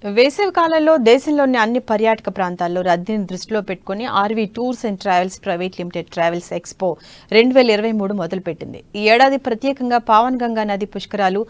వేసవి కాలంలో దేశంలోని అన్ని పర్యాటక ప్రాంతాల్లో రద్దీని దృష్టిలో పెట్టుకుని RV tours and travels private limited travels expo 2023 మొదలుపెట్టింది. ఈ ఏడాది ప్రత్యేకంగా పావన్ గంగా నది పుష్కరాలు,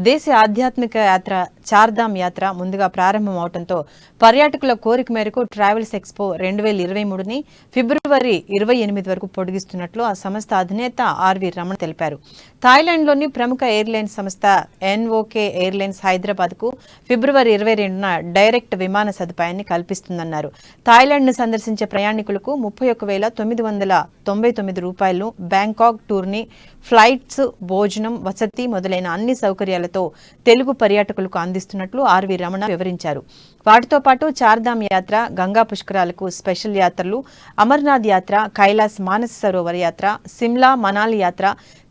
దేశ ఆధ్యాత్మిక యాత్ర చార్ధామ్ యాత్ర ముందుగా ప్రారంభం అవడంతో పర్యాటకుల కోరిక మేరకు ట్రావెల్స్ ఎక్స్పో 2023ని ఫిబ్రవరి 28 వరకు పొడిగిస్తున్నట్లు ఆ సంస్థ అధినేత ఆర్వీ రమణ తెలిపారు. థాయిలాండ్లోని ప్రముఖ ఎయిర్లైన్స్ సంస్థ ఎన్ఓకే ఎయిర్లైన్స్ హైదరాబాద్కు ఫిబ్రవరి 22న డైరెక్ట్ విమాన సదుపాయాన్ని కల్పిస్తుందన్నారు. థాయిలాండ్ను సందర్శించే ప్రయాణికులకు 31,999 రూపాయలను బ్యాంకాక్ టూర్ని, ఫ్లైట్స్, భోజనం, వసతి మొదలైన అన్ని సౌకర్యాలతో తెలుగు పర్యాటకులకు అందిస్తున్నట్లు ఆర్వీ రమణ వివరించారు. వాటితో పాటు చార్ధామ్ యాత్ర, గంగా పుష్కరాలకు స్పెషల్ యాత్రలు, అమర్నాథ్ యాత్ర, కైలాస్ మానస సరోవర్ యాత్ర, సిమ్లా మనాలి యాత్ర,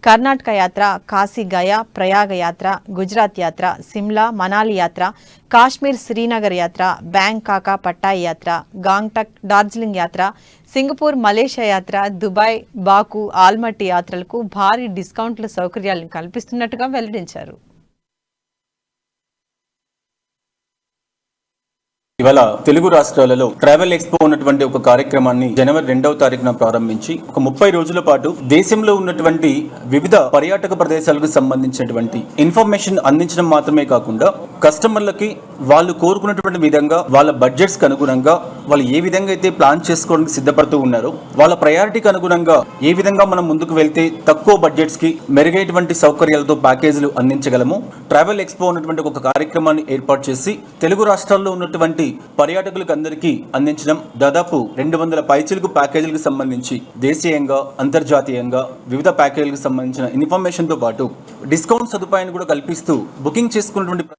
కర్ణాటక యాత్ర, కాశీ గయా ప్రయాగ యాత్ర, గుజరాత్ యాత్ర, సిమ్లా మనాలి యాత్ర, కాశ్మీర్ శ్రీనగర్ యాత్ర, బ్యాంకాక్ పట్టాయి యాత్ర, గాంగ్టక్ డార్జిలింగ్ యాత్ర, సింగపూర్ మలేషియా యాత్ర, దుబాయ్, బాకు, ఆల్మట్టి యాత్రలకు భారీ డిస్కౌంట్ల సౌకర్యాలను కల్పిస్తున్నట్టుగా వెల్లడించారు. ఇవాళ తెలుగు రాష్ట్రాలలో ట్రావెల్ ఎక్స్పో ఉన్నటువంటి ఒక కార్యక్రమాన్ని జనవరి 2వ తారీఖున ప్రారంభించి ఒక 30 రోజుల పాటు దేశంలో ఉన్నటువంటి వివిధ పర్యాటక ప్రదేశాలకు సంబంధించినటువంటి ఇన్ఫర్మేషన్ అందించడం మాత్రమే కాకుండా కస్టమర్లకి వాళ్ళు కోరుకున్నటువంటి విధంగా వాళ్ళ బడ్జెట్స్కి అనుగుణంగా వాళ్ళు ఏ విధంగా అయితే ప్లాన్ చేసుకోవడానికి సిద్ధపడుతూ ఉన్నారో వాళ్ళ ప్రయారిటీకి అనుగుణంగా ఏ విధంగా మనం ముందుకు వెళ్తే తక్కువ బడ్జెట్స్కి మెరుగైనటువంటి సౌకర్యాలతో ప్యాకేజీలు అందించగలము. ట్రావెల్ ఎక్స్పో ఉన్నటువంటి ఒక కార్యక్రమాన్ని ఏర్పాటు చేసి తెలుగు రాష్ట్రాల్లో ఉన్నటువంటి పర్యాటకులకు అందరికీ అందించడం, దాదాపు 200 పైచిలకు ప్యాకేజీలకు సంబంధించి దేశీయంగా, అంతర్జాతీయంగా వివిధ ప్యాకేజీలకు సంబంధించిన ఇన్ఫర్మేషన్తో పాటు డిస్కౌంట్ సదుపాయాన్ని కూడా కల్పిస్తూ బుకింగ్ చేసుకున్నటువంటి